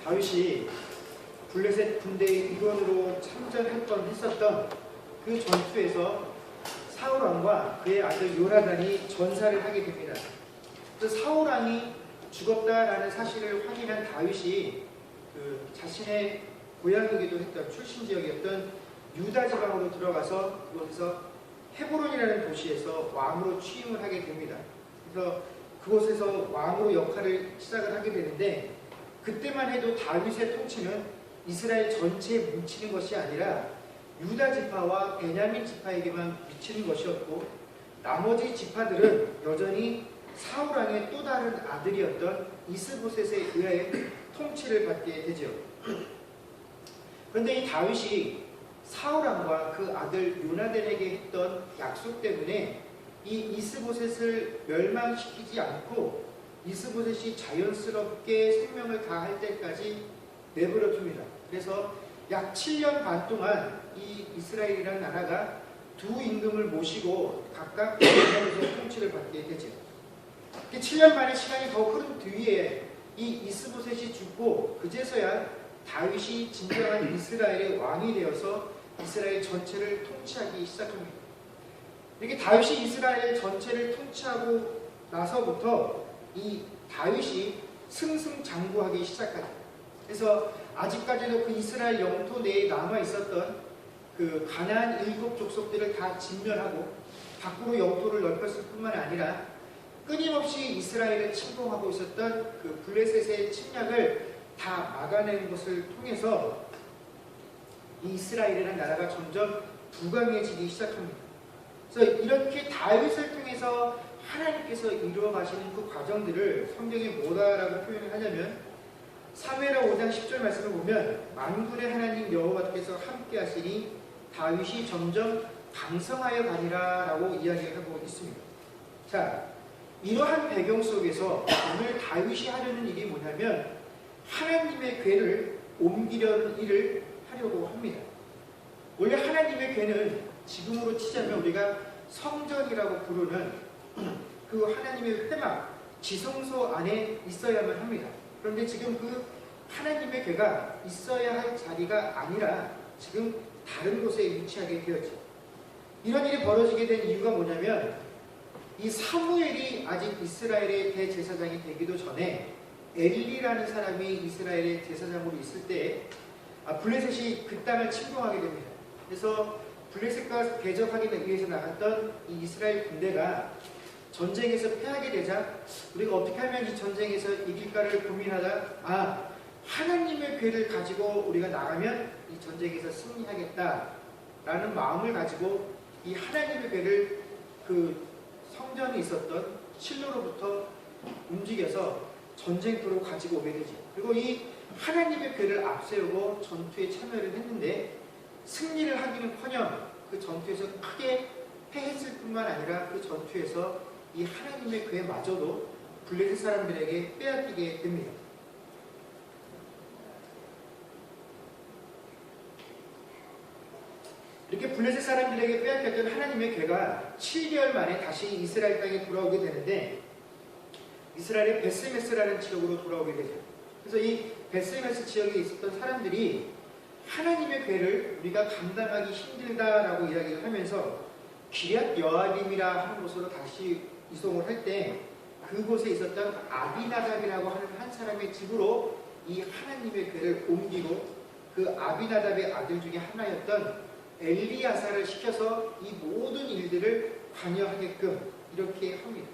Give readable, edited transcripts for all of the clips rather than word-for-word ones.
다윗이 블레셋 군대의 일원으로 했었던 그 전투에서 사울 왕과 그의 아들 요나단이 전사를 하게 됩니다. 사울 왕이 죽었다라는 사실을 확인한 다윗이 자신의 고향이기도 했던 출신 지역이었던 유다 지방으로 들어가서 그곳에서 헤브론이라는 도시에서 왕으로 취임을 하게 됩니다. 그래서 그곳에서 왕으로 역할을 시작을 하게 되는데, 그때만 해도 다윗의 통치는 이스라엘 전체에 뭉치는 것이 아니라 유다 지파와 베냐민 지파에게만 미치는 것이었고, 나머지 지파들은 여전히 사울 왕의 또 다른 아들이었던 이스보셋에 의하여 통치를 받게 되죠. 그런데 이 다윗이 사울 왕과 그 아들 요나단에게 했던 약속 때문에 이 이스보셋을 멸망시키지 않고 이스보셋이 자연스럽게 생명을 다할 때까지 내버려 둡니다. 그래서 약 7년 반 동안 이 이스라엘이라는 나라가 두 임금을 모시고 각각 베냐민에서 통치를 받게 되죠. 7년 반의 시간이 더 흐른 뒤에 이 이스보셋이 죽고 그제서야 다윗이 진정한 이스라엘의 왕이 되어서 이스라엘 전체를 통치하기 시작합니다. 이렇게 다윗이 이스라엘 전체를 통치하고 나서부터 이 다윗이 승승장구하기 시작하죠. 그래서 아직까지도 그 이스라엘 영토 내에 남아 있었던 그 가나안 7 족속들을 다 진멸하고 밖으로 영토를 넓혔을 뿐만 아니라 끊임없이 이스라엘을 침공하고 있었던 그 블레셋의 침략을 다 막아내는 것을 통해서 이 이스라엘이라는 나라가 점점 부강해지기 시작합니다. 그래서 이렇게 다윗을 통해서 하나님께서 이루어 가시는 그 과정들을 성경에 뭐다라고 표현을 하냐면, 사무엘하 5장 10절 말씀을 보면 만군의 하나님 여호와께서 함께 하시니 다윗이 점점 강성하여 가니라 라고 이야기하고 있습니다. 자, 이러한 배경 속에서 오늘 다윗이 하려는 일이 뭐냐면 하나님의 궤를 옮기려는 일을 하려고 합니다. 원래 하나님의 궤는 지금으로 치자면 우리가 성전이라고 부르는 그 하나님의 회막, 지성소 안에 있어야만 합니다. 그런데 지금 그 하나님의 궤가 있어야 할 자리가 아니라 지금 다른 곳에 위치하게 되었죠. 이런 일이 벌어지게 된 이유가 뭐냐면, 이 사무엘이 아직 이스라엘의 대제사장이 되기도 전에 엘리라는 사람이 이스라엘의 제사장으로 있을 때 블레셋이 그 땅을 침공하게 됩니다. 그래서 블레셋과 대적하기 위해서 나갔던 이 이스라엘 군대가 전쟁에서 패하게 되자 우리가 어떻게 하면 이 전쟁에서 이길까를 고민하다 하나님의 궤를 가지고 우리가 나가면 이 전쟁에서 승리하겠다라는 마음을 가지고 이 하나님의 궤를 그 성전이 있었던 실로로부터 움직여서 전쟁터로 가지고 오게 되죠. 그리고 이 하나님의 궤를 앞세우고 전투에 참여를 했는데 승리를 하기는커녕 그 전투에서 크게 패했을 뿐만 아니라 그 전투에서 이 하나님의 궤마저도 블레셋 사람들에게 빼앗기게 됩니다. 이렇게 블레셋 사람들에게 빼앗겼던 하나님의 궤가 7개월 만에 다시 이스라엘 땅에 돌아오게 되는데, 이스라엘의 베스메스라는 지역으로 돌아오게 되죠. 그래서 이 베스메스 지역에 있었던 사람들이 하나님의 궤를 우리가 감당하기 힘들다라고 이야기를 하면서 기럇 여아림이라 하는 곳으로 다시 이송을 할 때 그곳에 있었던 아비나답이라고 하는 한 사람의 집으로 이 하나님의 궤를 옮기고 그 아비나답의 아들 중에 하나였던 엘리야사를 시켜서 이 모든 일들을 관여하게끔 이렇게 합니다.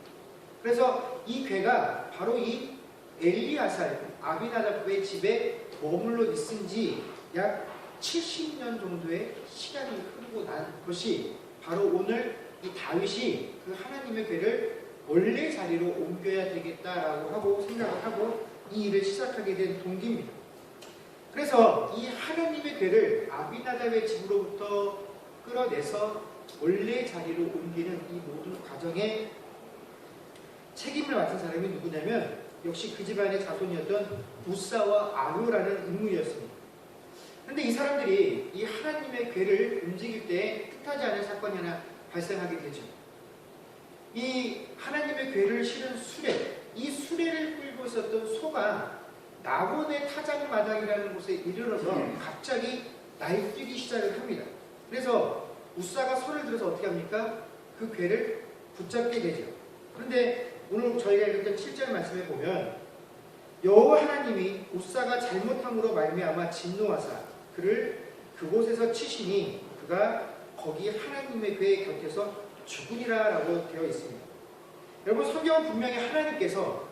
그래서 이 궤가 바로 이 엘리야사, 아비나답의 집에 머물러 있은 지 약 70년 정도의 시간이 흐르고 난 것이 바로 오늘 이 다윗이 그 하나님의 궤를 원래 자리로 옮겨야 되겠다라고 하고 생각을 하고 이 일을 시작하게 된 동기입니다. 그래서 이 하나님의 궤를 아비나답의 집으로부터 끌어내서 원래 자리로 옮기는 이 모든 과정에 책임을 맡은 사람이 누구냐면 역시 그 집안의 자손이었던 우사와 아효라는 인물이었습니다. 그런데 이 사람들이 이 하나님의 궤를 움직일 때 뜻하지 않은 사건이 하나 발생하게 되죠. 이 하나님의 궤를 실은 수레, 이 수레를 끌고 있었던 소가 낙원의 타작마당이라는 곳에 이르러서 갑자기 날뛰기 시작을 합니다. 그래서 우사가 손을 들어서 어떻게 합니까? 그 괴를 붙잡게 되죠. 그런데 오늘 저희가 읽었던 7절 말씀에 보면 여호와 하나님이 우사가 잘못함으로 말미암아 진노하사 그를 그곳에서 치시니 그가 거기 하나님의 괴 곁에서 죽으리라 라고 되어 있습니다. 여러분, 성경은 분명히 하나님께서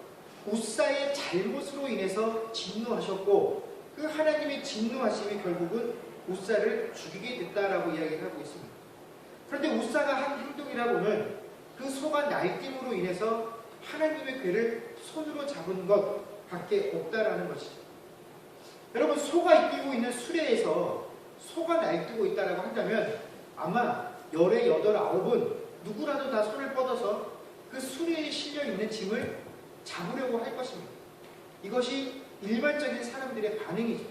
우사의 잘못으로 인해서 진노하셨고 그 하나님의 진노하심이 결국은 우사를 죽이게 됐다라고 이야기를 하고 있습니다. 그런데 우사가 한 행동이라고는 그 소가 날뛰므로 인해서 하나님의 괴를 손으로 잡은 것밖에 없다라는 것이죠. 여러분, 소가 이끌고 있는 수레에서 소가 날뛰고 있다라고 한다면 아마 열의 8, 9은 누구라도 다 손을 뻗어서 그 수레에 실려 있는 짐을 잡으려고 할 것입니다. 이것이 일반적인 사람들의 반응이죠.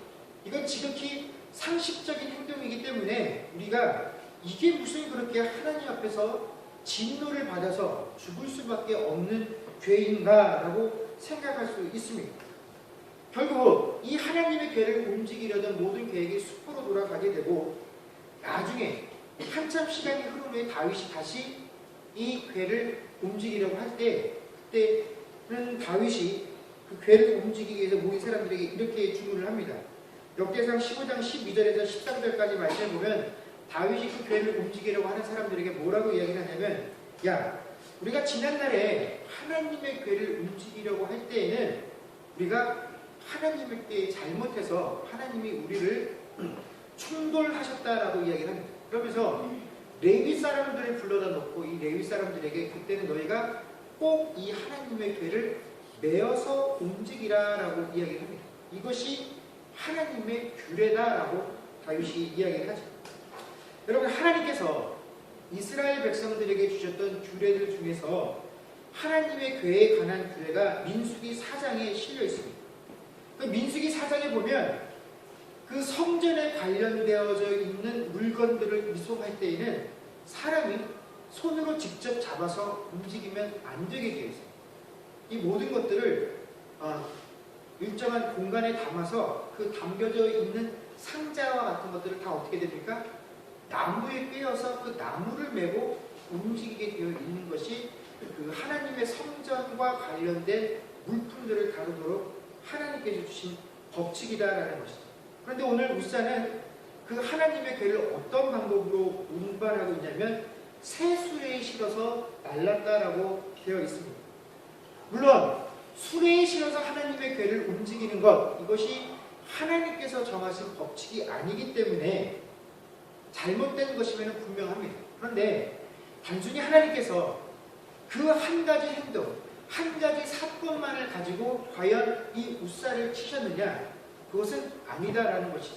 이건 지극히 상식적인 행동이기 때문에 우리가 이게 무슨 그렇게 하나님 앞에서 진노를 받아서 죽을 수밖에 없는 죄인가라고 생각할 수 있습니다. 결국 이 하나님의 괴를 움직이려던 모든 계획이 수포로 돌아가게 되고 나중에 한참 시간이 흐른 후에 다윗이 다시 이 괴를 움직이려고 할 때 그때는 다윗이 그 괴를 움직이기 위해서 모인 사람들에게 이렇게 주문을 합니다. 역대상 15장 12절에서 13절까지 말씀을 보면 다윗이 그 괴를 움직이려고 하는 사람들에게 뭐라고 이야기를 하냐면, 야, 우리가 지난날에 하나님의 괴를 움직이려고 할 때에는 우리가 하나님께 잘못해서 하나님이 우리를 충돌하셨다라고 이야기를 합니다. 그러면서 레위 사람들을 불러다 놓고 이 레위 사람들에게 그때는 너희가 꼭 이 하나님의 괴를 메어서 움직이라라고 이야기를 합니다. 이것이 하나님의 규례다라고 다윗이 이야기를 하죠. 여러분, 하나님께서 이스라엘 백성들에게 주셨던 규례들 중에서 하나님의 괴에 관한 규례가 민수기 4장에 실려 있습니다. 그 민수기 4장에 보면 그 성전에 관련되어져 있는 물건들을 이송할 때에는 사람이 손으로 직접 잡아서 움직이면 안 되게 되어 있어요. 이 모든 것들을 일정한 공간에 담아서 그 담겨져 있는 상자와 같은 것들을 다 어떻게 됩니까? 나무에 꿰어서 그 나무를 메고 움직이게 되어 있는 것이 그 하나님의 성전과 관련된 물품들을 다루도록 하나님께서 주신 법칙이다라는 것이죠. 그런데 오늘 우사는 그 하나님의 괴를 어떤 방법으로 운반하고 있냐면 새 수레에 실어서 날랐다라고 되어 있습니다. 물론 수레에 실어서 하나님의 괴를 움직이는 것, 이것이 하나님께서 정하신 법칙이 아니기 때문에 잘못된 것이면 분명합니다. 그런데 단순히 하나님께서 그 한 가지 행동, 한 가지 사건만을 가지고 과연 이 우사를 치셨느냐? 그것은 아니다라는 것이죠.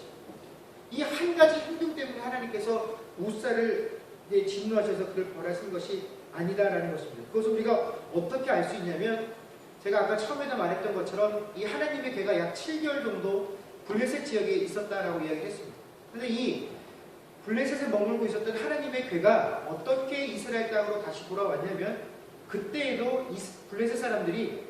이 한 가지 행동 때문에 하나님께서 우사를 진노하셔서 그를 벌하신 것이 아니다라는 것입니다. 그것을 우리가 어떻게 알 수 있냐면 제가 아까 처음에도 말했던 것처럼 이 하나님의 괴가 약 7개월 정도 블레셋 지역에 있었다라고 이야기를 했습니다. 그런데 이 블레셋에 머물고 있었던 하나님의 괴가 어떻게 이스라엘 땅으로 다시 돌아왔냐면 그때에도 이 블레셋 사람들이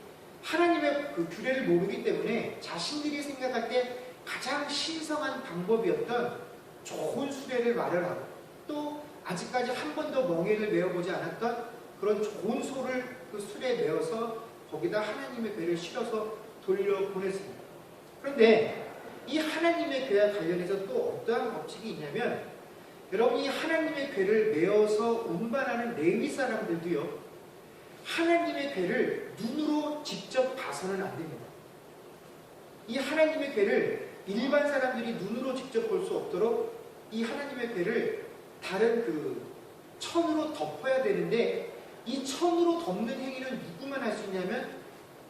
하나님의 그 규례를 모르기 때문에 자신들이 생각할 때 가장 신성한 방법이었던 좋은 수레를 마련하고 또 아직까지 한 번도 멍에를 메어보지 않았던 그런 좋은 소를 그 수레에 메어서 거기다 하나님의 괴를 실어서 돌려보냈습니다. 그런데 이 하나님의 괴와 관련해서 또 어떠한 법칙이 있냐면 여러분, 이 하나님의 괴를 메어서 운반하는 레위 사람들도요, 하나님의 괴를 눈으로 직접 봐서는 안 됩니다. 이 하나님의 괴를 일반 사람들이 눈으로 직접 볼 수 없도록 이 하나님의 괴를 다른 그 천으로 덮어야 되는데 이 천으로 덮는 행위는 누구만 할 수 있냐면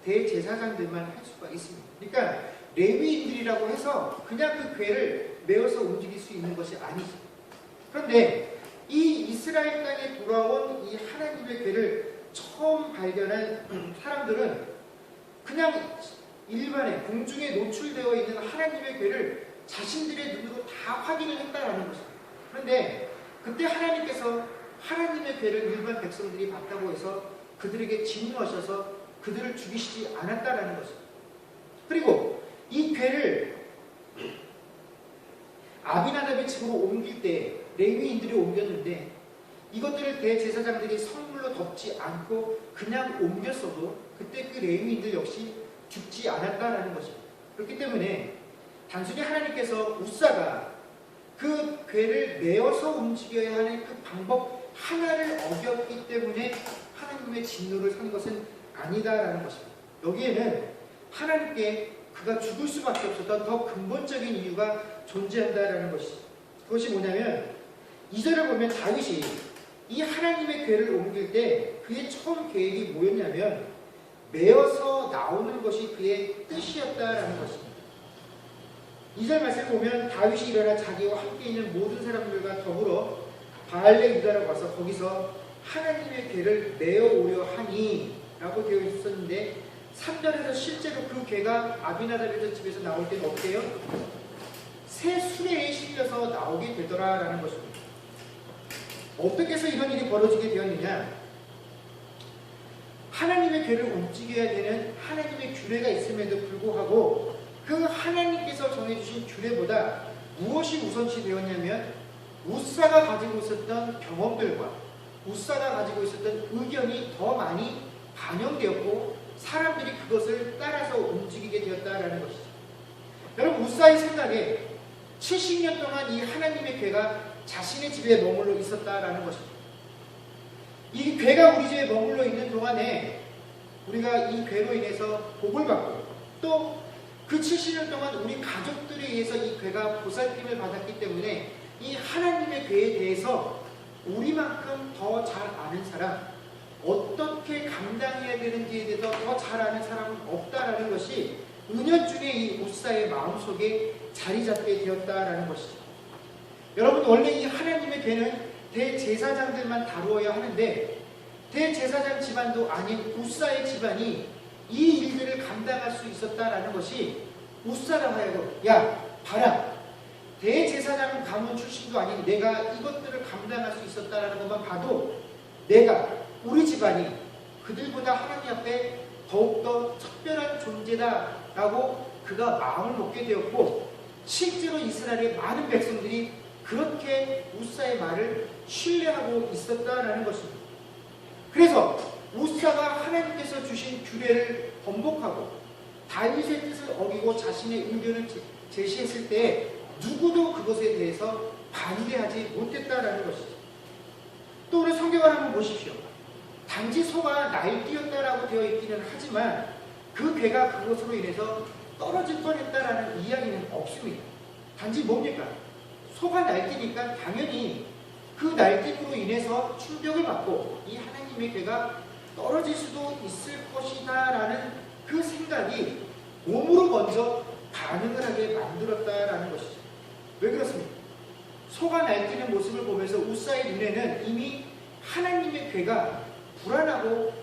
대제사장들만 할 수가 있습니다. 그러니까 레위인들이라고 해서 그냥 그 괴를 메어서 움직일 수 있는 것이 아니죠. 그런데 이 이스라엘 땅에 돌아온 이 하나님의 괴를 처음 발견한 사람들은 그냥 일반의 공중에 노출되어 있는 하나님의 괴를 자신들의 눈으로 다 확인을 했다라는 것입니다. 그런데 그때 하나님께서 하나님의 괴를 일반 백성들이 봤다고 해서 그들에게 진노하셔서 그들을 죽이시지 않았다라는 것입니다. 그리고 이 궤를 아비나답의 집으로 옮길 때 레위인들이 옮겼는데 이것들을 대제사장들이 성물로 덮지 않고 그냥 옮겼어도 그때 그 레위인들 역시 죽지 않았다라는 것입니다. 그렇기 때문에 단순히 하나님께서 우사가 그 궤를 메어서 움직여야 하는 그 방법 하나를 어겼기 때문에 하나님의 진노를 산 것은 아니다라는 것입니다. 여기에는 하나님께 그가 죽을 수밖에 없었던 더 근본적인 이유가 존재한다라는 것이죠. 그것이 뭐냐면 2절을 보면 다윗이 이 하나님의 궤를 옮길 때 그의 처음 계획이 뭐였냐면 메어서 나오는 것이 그의 뜻이었다라는 것입니다. 2절 말씀을 보면 다윗이 일어나 자기와 함께 있는 모든 사람들과 더불어 바알레 유다라고 와서 거기서 하나님의 궤를 메어 오려 하니 라고 되어 있었는데 3절에서 실제로 그 궤가 아비나답의 집에서 나올 때는 어때요? 새 수레에 실려서 나오게 되더라라는 것입니다. 어떻게 해서 이런 일이 벌어지게 되었느냐? 하나님의 궤를 움직여야 되는 하나님의 규례가 있음에도 불구하고 그 하나님께서 정해주신 규례보다 무엇이 우선시 되었냐면 우사가 가지고 있었던 경험들과 우사가 가지고 있었던 의견이 더 많이 반영되었고 사람들이 그것을 따라서 움직이게 되었다라는 것이죠. 여러분 우사의 생각에 70년 동안 이 하나님의 궤가 자신의 집에 머물러 있었다라는 것입니다. 이 궤가 우리 집에 머물러 있는 동안에 우리가 이 궤로 인해서 복을 받고 또 그 70년 동안 우리 가족들에 의해서 이 궤가 보살핌을 받았기 때문에 이 하나님의 궤에 대해서 우리만큼 더 잘 아는 사람, 어떻게 감당해야 되는지에 대해서 더 잘 아는 사람은 없다라는 것이 은연중에 이 우사의 마음속에 자리 잡게 되었다라는 것이죠. 여러분 원래 이 하나님의 궤는 대제사장들만 다루어야 하는데 대제사장 집안도 아닌 우사의 집안이 이 일들을 감당할 수 있었다라는 것이 우사라 하여금 야 봐라 대제사장 가문 출신도 아닌 내가 이것들을 감당할 수 있었다라는 것만 봐도 내가 우리 집안이 그들보다 하나님 앞에 더욱더 특별한 존재다라고 그가 마음을 먹게 되었고 실제로 이스라엘의 많은 백성들이 그렇게 우사의 말을 신뢰하고 있었다라는 것입니다. 그래서 우사가 하나님께서 주신 규례를 번복하고 다윗의 뜻을 어기고 자신의 의견을 제시했을 때 누구도 그것에 대해서 반대하지 못했다라는 것이죠. 또 우리 성경을 한번 보십시오. 단지 소가 날뛰었다라고 되어 있기는 하지만 그 궤가 그것으로 인해서 떨어질 뻔했다라는 이야기는 없습니다. 단지 뭡니까? 소가 날뛰니까 당연히 그 날뛰므로 인해서 충격을 받고 이 하나님의 궤가 떨어질 수도 있을 것이다 라는 그 생각이 몸으로 먼저 반응을 하게 만들었다라는 것이죠. 왜 그렇습니까? 소가 날뛰는 모습을 보면서 우사의 눈에는 이미 하나님의 궤가 불안하고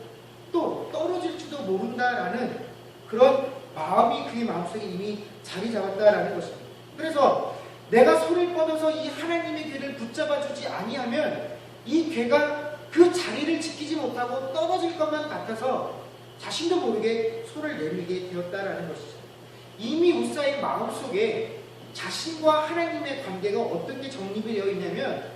또 떨어질지도 모른다라는 그런 마음이 그의 마음속에 이미 자리 잡았다라는 것입니다. 그래서 내가 손을 뻗어서 이 하나님의 궤를 붙잡아주지 아니하면 이 궤가 그 자리를 지키지 못하고 떨어질 것만 같아서 자신도 모르게 손을 내밀게 되었다라는 것이죠. 이미 우사의 마음속에 자신과 하나님의 관계가 어떻게 정립이 되어 있냐면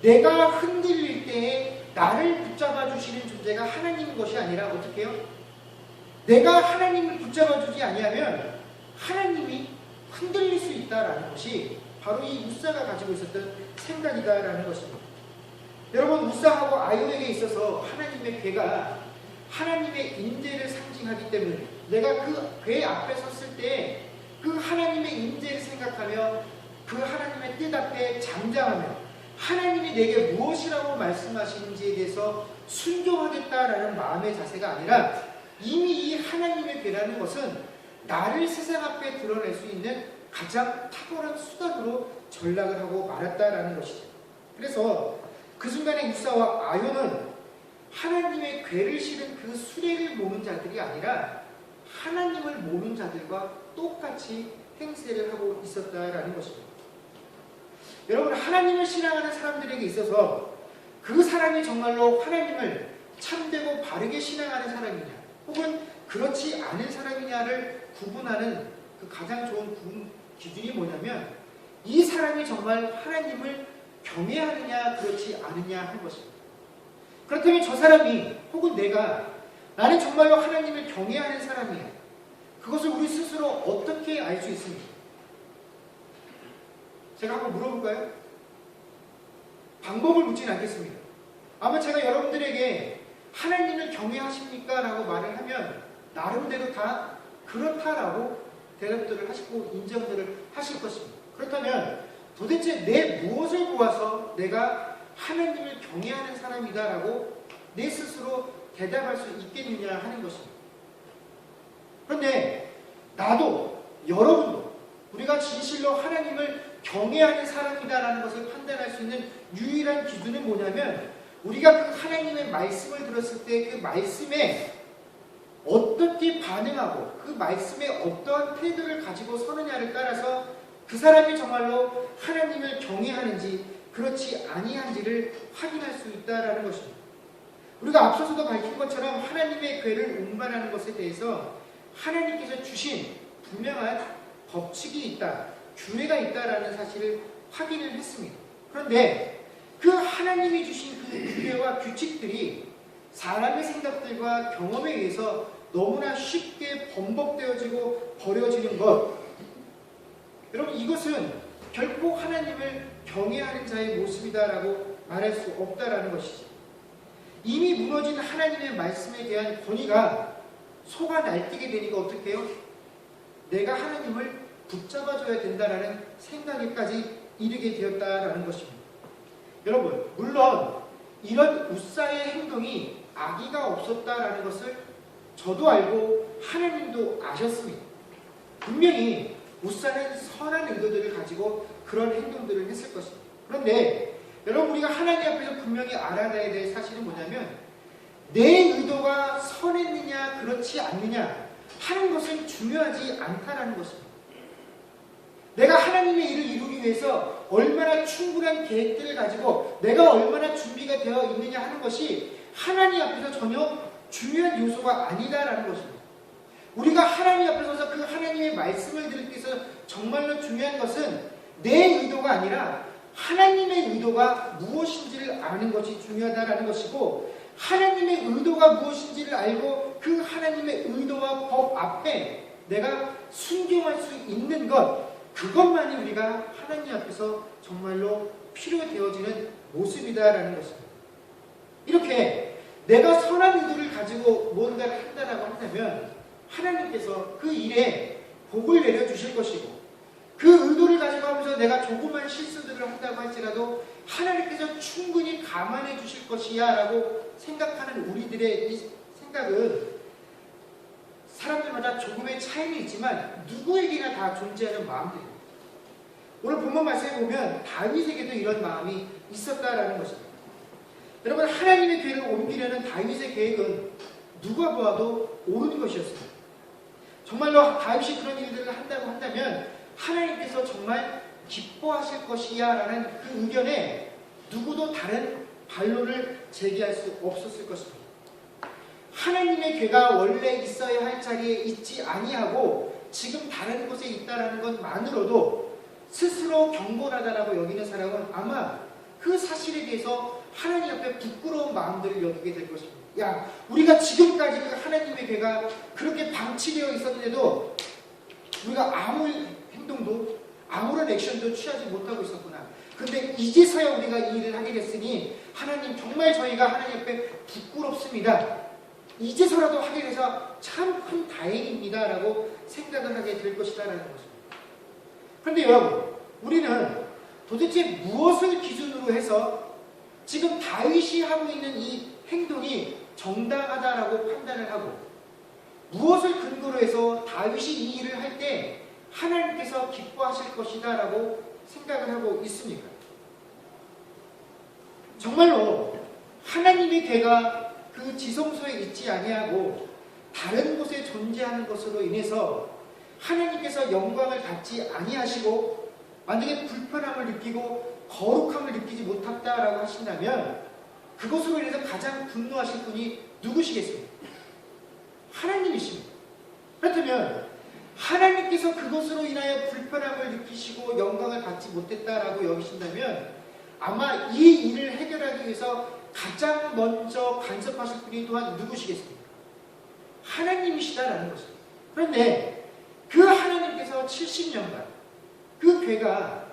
내가 흔들릴 때에 나를 붙잡아 주시는 존재가 하나님인 것이 아니라 어떻게 해요? 내가 하나님을 붙잡아 주지 아니하면 하나님이 흔들릴 수 있다라는 것이 바로 이 우사가 가지고 있었던 생각이다라는 것입니다. 여러분 우사하고 아이오에게 있어서 하나님의 궤가 하나님의 임재를 상징하기 때문에 내가 그 궤 앞에 섰을 때 그 하나님의 임재를 생각하며 그 하나님의 뜻 앞에 잠잠하며 하나님이 내게 무엇이라고 말씀하시는지에 대해서 순종하겠다라는 마음의 자세가 아니라 이미 이 하나님의 궤라는 것은 나를 세상 앞에 드러낼 수 있는 가장 탁월한 수단으로 전락을 하고 말았다라는 것이죠. 그래서 그 순간에 우사와 아요는 하나님의 궤를 실은 그 수레를 모는 자들이 아니라 하나님을 모는 자들과 똑같이 행세를 하고 있었다라는 것입니다. 여러분 하나님을 신앙하는 사람들에게 있어서 그 사람이 정말로 하나님을 참되고 바르게 신앙하는 사람이냐 혹은 그렇지 않은 사람이냐를 구분하는 그 가장 좋은 기준이 뭐냐면 이 사람이 정말 하나님을 경외하느냐 그렇지 않느냐 하는 것입니다. 그렇다면 저 사람이 혹은 나는 정말로 하나님을 경외하는 사람이야. 그것을 우리 스스로 어떻게 알 수 있습니까? 제가 한번 물어볼까요? 방법을 묻진 않겠습니다. 아마 제가 여러분들에게 하나님을 경외하십니까? 라고 말을 하면 나름대로 다 그렇다라고 대답들을 하시고 인정들을 하실 것입니다. 그렇다면 도대체 내 무엇을 보아서 내가 하나님을 경외하는 사람이다라고 내 스스로 대답할 수 있겠느냐 하는 것입니다. 그런데 나도 여러분도 우리가 진실로 하나님을 경외하는 사람이다라는 것을 판단할 수 있는 유일한 기준은 뭐냐면 우리가 그 하나님의 말씀을 들었을 때 그 말씀에 어떻게 반응하고 그 말씀에 어떠한 태도를 가지고 서느냐를 따라서 그 사람이 정말로 하나님을 경외하는지 그렇지 아니한지를 확인할 수 있다라는 것입니다. 우리가 앞서서도 밝힌 것처럼 하나님의 괴를 운반하는 것에 대해서 하나님께서 주신 분명한 법칙이 있다, 규례가 있다라는 사실을 확인을 했습니다. 그런데 그 하나님이 주신 그 규례와 규칙들이 사람의 생각들과 경험에 의해서 너무나 쉽게 번복되어지고 버려지는 것, 여러분 이것은 결코 하나님을 경외하는 자의 모습이다라고 말할 수 없다라는 것이죠. 이미 무너진 하나님의 말씀에 대한 권위가 속아 날뛰게 되니까 어떻게 해요? 내가 하나님을 붙잡아줘야 된다라는 생각에까지 이르게 되었다라는 것입니다. 여러분, 물론 이런 우사의 행동이 악의가 없었다라는 것을 저도 알고 하나님도 아셨습니다. 분명히 우사는 선한 의도들을 가지고 그런 행동들을 했을 것입니다. 그런데 여러분 우리가 하나님 앞에서 분명히 알아내야 될 사실은 뭐냐면 내 의도가 선했느냐 그렇지 않느냐 하는 것은 중요하지 않다라는 것입니다. 내가 하나님의 일을 이루기 위해서 얼마나 충분한 계획들을 가지고 내가 얼마나 준비가 되어 있느냐 하는 것이 하나님 앞에서 전혀 중요한 요소가 아니다라는 것입니다. 우리가 하나님 앞에 서서 그 하나님의 말씀을 들을 때 있어서 정말로 중요한 것은 내 의도가 아니라 하나님의 의도가 무엇인지를 아는 것이 중요하다라는 것이고 하나님의 의도가 무엇인지를 알고 그 하나님의 의도와 법 앞에 내가 순종할 수 있는 것, 그것만이 우리가 하나님 앞에서 정말로 필요되어지는 모습이다라는 것입니다. 이렇게 내가 선한 의도를 가지고 뭔가를 한다라고 한다면 하나님께서 그 일에 복을 내려주실 것이고 그 의도를 가지고 하면서 내가 조그만 실수들을 한다고 할지라도 하나님께서 충분히 감안해 주실 것이야 라고 생각하는 우리들의 이 생각은 사람들마다 조금의 차이는 있지만 누구에게나 다 존재하는 마음들입니다. 오늘 본문 말씀에 보면 다윗에게도 이런 마음이 있었다라는 것입니다. 여러분 하나님의 괴를 옮기려는 다윗의 계획은 누가 보아도 옳은 것이었습니다. 정말로 다윗이 그런 일들을 한다고 한다면 하나님께서 정말 기뻐하실 것이야 라는 그 의견에 누구도 다른 반론을 제기할 수 없었을 것입니다. 하나님의 괴가 원래 있어야 할 자리에 있지 아니하고 지금 다른 곳에 있다라는 것만으로도 스스로 경건하다라고 여기는 사람은 아마 그 사실에 대해서 하나님 앞에 부끄러운 마음들을 여기게 될 것입니다. 야, 우리가 지금까지 그 하나님의 괴가 그렇게 방치되어 있었는데도 우리가 아무 행동도 아무런 액션도 취하지 못하고 있었구나. 근데 이제서야 우리가 이 일을 하게 됐으니 하나님 정말 저희가 하나님 앞에 부끄럽습니다. 이제서라도 하게 돼서 참 큰 다행입니다 라고 생각을 하게 될 것이다 라는 것입니다. 그런데 여러분 우리는 도대체 무엇을 기준으로 해서 지금 다윗이 하고 있는 이 행동이 정당하다라고 판단을 하고 무엇을 근거로 해서 다윗이 이 일을 할 때 하나님께서 기뻐하실 것이다 라고 생각을 하고 있습니까? 정말로 하나님의 괴가 그 지성소에 있지 아니하고 다른 곳에 존재하는 것으로 인해서 하나님께서 영광을 받지 아니하시고 만약에 불편함을 느끼고 거룩함을 느끼지 못했다라고 하신다면 그것으로 인해서 가장 분노하실 분이 누구시겠습니까? 하나님이십니다. 그렇다면 하나님께서 그것으로 인하여 불편함을 느끼시고 영광을 받지 못했다라고 여기신다면 아마 이 일을 해결하기 위해서 가장 먼저 간섭하실 분이 또한 누구시겠습니까? 하나님이시다라는 것입니다. 그런데 그 하나님께서 70년간 그 괴가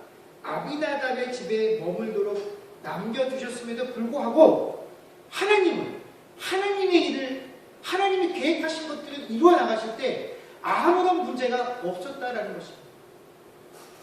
아비나답의 집에 머물도록 남겨두셨음에도 불구하고 하나님은 하나님의 일을 하나님이 계획하신 것들을 이루어 나가실 때 아무런 문제가 없었다라는 것입니다.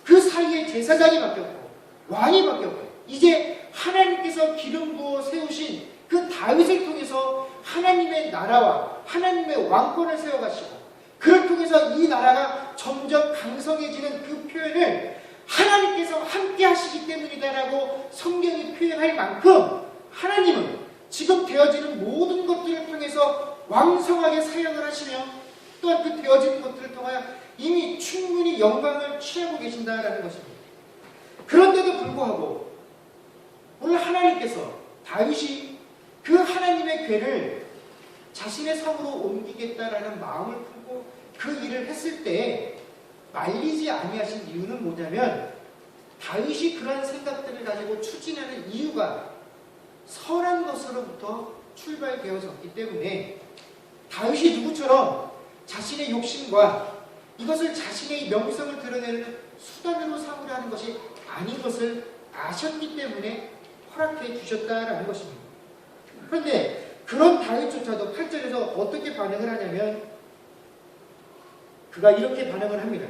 그 사이에 제사장이 바뀌었고 왕이 바뀌었고 이제 하나님께서 기름 부어 세우신 그 다윗을 통해서 하나님의 나라와 하나님의 왕권을 세워가시고 그를 통해서 이 나라가 점점 강성해지는 그 표현을 하나님께서 함께 하시기 때문이다라고 성경이 표현할 만큼 하나님은 지금 되어지는 모든 것들을 통해서 왕성하게 사역을 하시며 또한 그 되어지는 것들을 통하여 이미 충분히 영광을 취하고 계신다라는 것입니다. 그런데도 불구하고 오늘 하나님께서 다윗이 그 하나님의 궤를 자신의 성으로 옮기겠다라는 마음을 품고 그 일을 했을 때 말리지 아니하신 이유는 뭐냐면 다윗이 그러한 생각들을 가지고 추진하는 이유가 선한 것으로부터 출발되어졌기 때문에 다윗이 누구처럼 자신의 욕심과 이것을 자신의 명성을 드러내는 수단으로 삼으려 하는 것이 아닌 것을 아셨기 때문에 허락해 주셨다라는 것입니다. 그런데 그런 다윗조차도 8절에서 어떻게 반응을 하냐면 그가 이렇게 반응을 합니다.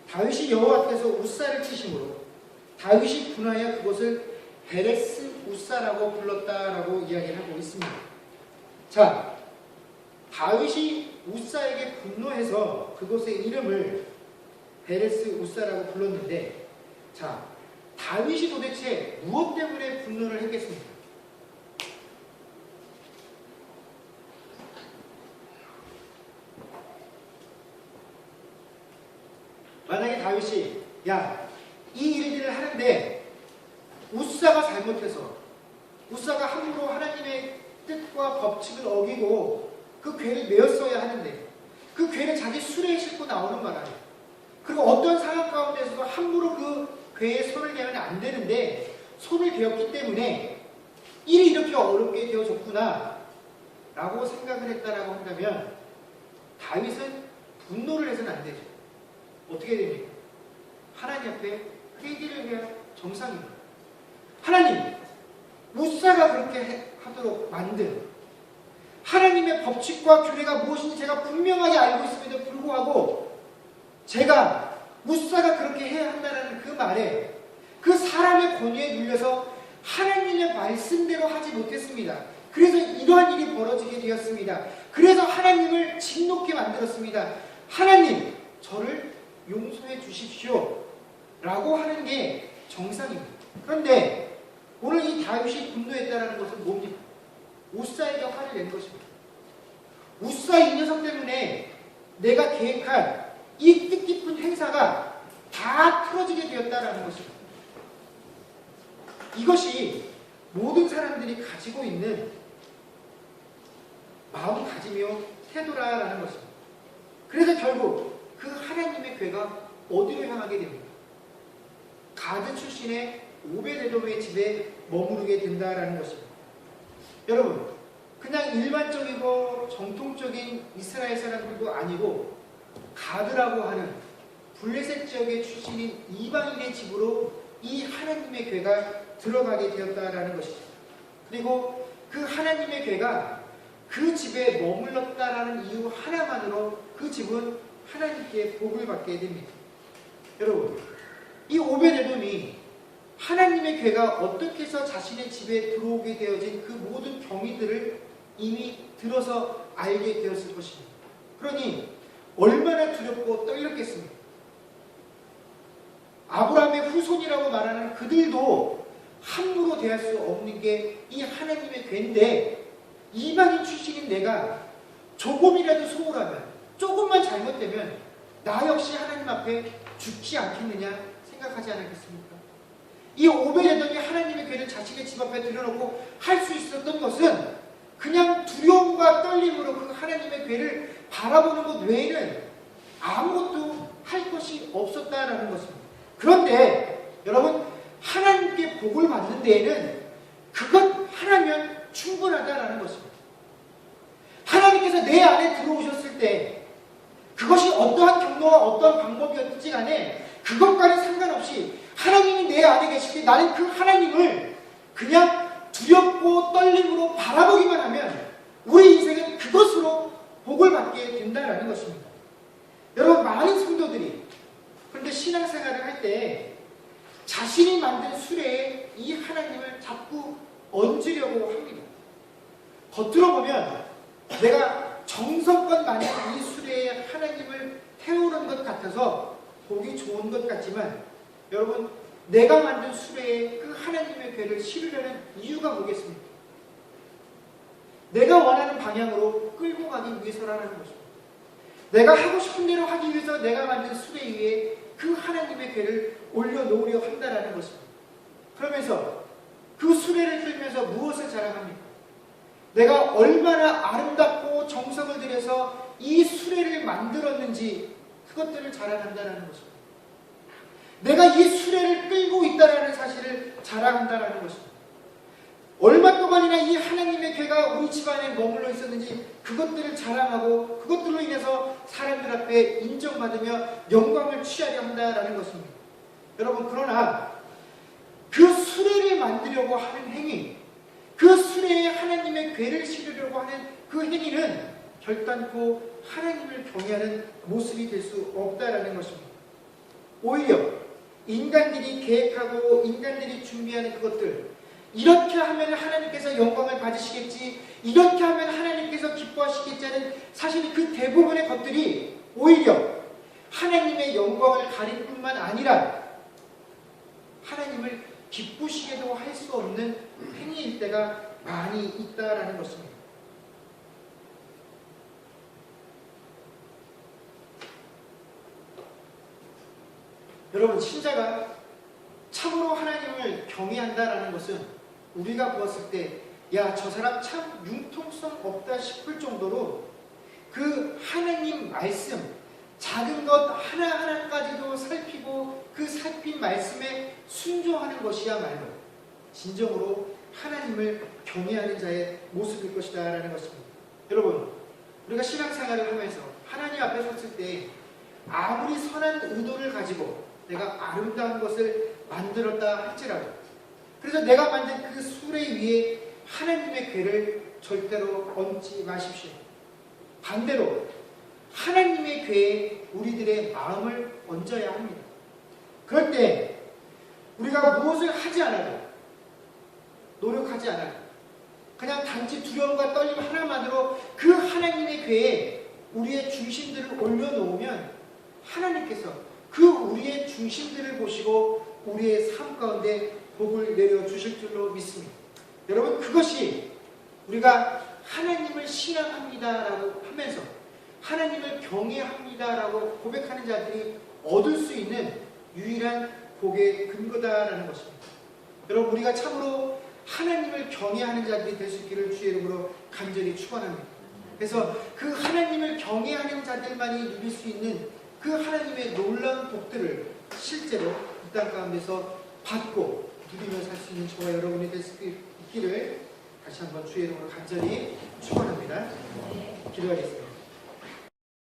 다윗이 여호와께서 우사를 치심으로 다윗이 분하여 그곳을 베레스 우사라고 불렀다라고 이야기를 하고 있습니다. 자, 다윗이 우사에게 분노해서 그곳의 이름을 베레스 우사라고 불렀는데 자, 다윗이 도대체 무엇 때문에 분노를 했겠습니까? 만약에 다윗이 이 일들을 하는데 우사가 잘못해서 우사가 함부로 하나님의 뜻과 법칙을 어기고 그 궤를 메었어야 하는데 그 궤를 자기 수레에 싣고 나오는 거라요. 그리고 어떤 상황 가운데서도 함부로 그 궤에 손을 대면 안 되는데 손을 대었기 때문에 일이 이렇게 어렵게 되어졌구나 라고 생각을 했다라고 한다면 다윗은 분노를 해서는 안 되죠. 어떻게 됩니까? 하나님 앞에 회개를 해야 정상입니다. 하나님, 우사가 그렇게 하도록 만든 하나님의 법칙과 규례가 무엇인지 제가 분명하게 알고 있음에도 불구하고 제가 우사가 그렇게 해야 한다는 그 말에 그 사람의 권위에 눌려서 하나님의 말씀대로 하지 못했습니다. 그래서 이러한 일이 벌어지게 되었습니다. 그래서 하나님을 진노케 만들었습니다. 하나님, 저를 용서해 주십시오 라고 하는 게 정상입니다. 그런데 오늘 이 다윗이 분노했다는 것은 뭡니까? 우사에게 화를 낸 것입니다. 우사 이 녀석 때문에 내가 계획한 이 뜻깊은 행사가 다 틀어지게 되었다는 것입니다. 이것이 모든 사람들이 가지고 있는 마음가짐이요 태도라는 것입니다. 그래서 결국 그 하나님의 궤가 어디로 향하게 됩니까? 가드 출신의 오벳에돔의 집에 머무르게 된다라는 것입니다. 여러분, 그냥 일반적이고 정통적인 이스라엘 사람들도 아니고 가드라고 하는 블레셋 지역의 출신인 이방인의 집으로 이 하나님의 궤가 들어가게 되었다라는 것이죠. 그리고 그 하나님의 궤가 그 집에 머물렀다라는 이유 하나만으로 그 집은 하나님께 복을 받게 됩니다. 여러분, 이 오벳에돔이 하나님의 궤가 어떻게 해서 자신의 집에 들어오게 되어진 그 모든 경위들을 이미 들어서 알게 되었을 것입니다. 그러니 얼마나 두렵고 떨렸겠습니까? 아브라함의 후손이라고 말하는 그들도 함부로 대할 수 없는 게 이 하나님의 궤인데 이방인 출신인 내가 조금이라도 소홀하면 조금만 잘못되면 나 역시 하나님 앞에 죽지 않겠느냐 생각하지 않았겠습니까? 이 오벳에돔이 하나님의 궤를 자신의 집 앞에 들여놓고 할 수 있었던 것은 그냥 두려움과 떨림으로 그 하나님의 궤를 바라보는 것 외에는 아무것도 할 것이 없었다라는 것입니다. 그런데 여러분, 하나님께 복을 받는 데에는 그것 하나면 충분하다라는 것입니다. 하나님께서 내 안에 들어오셨을 때 그것이 어떠한 경로와 어떠한 방법이었든지 간에 그것과는 상관없이 하나님이 내 안에 계실 때 나는 그 하나님을 그냥 두렵고 떨림으로 바라보기만 하면 우리 인생은 그것으로 복을 받게 된다는 것입니다. 여러분, 많은 성도들이 그런데 신앙생활을 할 때 자신이 만든 수레에 이 하나님을 자꾸 얹으려고 합니다. 겉으로 보면 내가 정성껏 만든 이 수레에 하나님을 태우는 것 같아서 보기 좋은 것 같지만 여러분, 내가 만든 수레에 그 하나님의 괴를 실으려는 이유가 뭐겠습니까? 내가 원하는 방향으로 끌고 가기 위해서라는 것입니다. 내가 하고 싶은 대로 하기 위해서 내가 만든 수레 위에 그 하나님의 괴를 올려놓으려 한다는 것입니다. 그러면서 그 수레를 끌면서 무엇을 자랑합니까? 내가 얼마나 아름답고 정성을 들여서 이 수레를 만들었는지 그것들을 자랑한다는 것입니다. 내가 이 수레를 끌고 있다는 사실을 자랑한다는 것입니다. 얼마 동안이나 이 하나님의 괴가 우리 집안에 머물러 있었는지 그것들을 자랑하고 그것들로 인해서 사람들 앞에 인정받으며 영광을 취하려 한다는 것입니다. 여러분, 그러나 그 수레를 만들려고 하는 행위, 그 수레에 하나님의 괴를 실으려고 하는 그 행위는 결단코 하나님을 경외하는 모습이 될 수 없다는 것입니다. 오히려 인간들이 계획하고 인간들이 준비하는 그것들, 이렇게 하면 하나님께서 영광을 받으시겠지, 이렇게 하면 하나님께서 기뻐하시겠지 하는 사실 그 대부분의 것들이 오히려 하나님의 영광을 가릴 뿐만 아니라 하나님을 기쁘시게도 할 수 없는 행위일 때가 많이 있다라는 것입니다. 여러분, 신자가 참으로 하나님을 경외한다라는 것은 우리가 보았을 때 야, 저 사람 참 융통성 없다 싶을 정도로 그 하나님 말씀, 작은 것 하나하나까지도 살피고 그 살핀 말씀에 순종하는 것이야말로 진정으로 하나님을 경외하는 자의 모습일 것이다 라는 것입니다. 여러분, 우리가 신앙생활을 하면서 하나님 앞에 섰을 때 아무리 선한 의도를 가지고 내가 아름다운 것을 만들었다 할지라도, 그래서 내가 만든 그 수레 위에 하나님의 괴를 절대로 얹지 마십시오. 반대로 하나님의 괴에 우리들의 마음을 얹어야 합니다. 그럴 때 우리가 무엇을 하지 않아도, 노력하지 않아도 그냥 단지 두려움과 떨림 하나만으로 그 하나님의 괴에 우리의 중심들을 올려놓으면 하나님께서 그 우리의 중심들을 보시고 우리의 삶 가운데 복을 내려주실 줄로 믿습니다. 여러분, 그것이 우리가 하나님을 신앙합니다라고 하면서 하나님을 경외합니다라고 고백하는 자들이 얻을 수 있는 유일한 복의 근거다라는 것입니다. 여러분, 우리가 참으로 하나님을 경외하는 자들이 될 수 있기를 주의 이름으로 간절히 축원합니다. 그래서 그 하나님을 경외하는 자들만이 누릴 수 있는 그 하나님의 놀라운 복들을 실제로 이 땅 가운데서 받고 누리며 살 수 있는 저와 여러분이 될 수 있기를 다시 한번 주의 이름으로 간절히 축원합니다. 기도하겠습니다.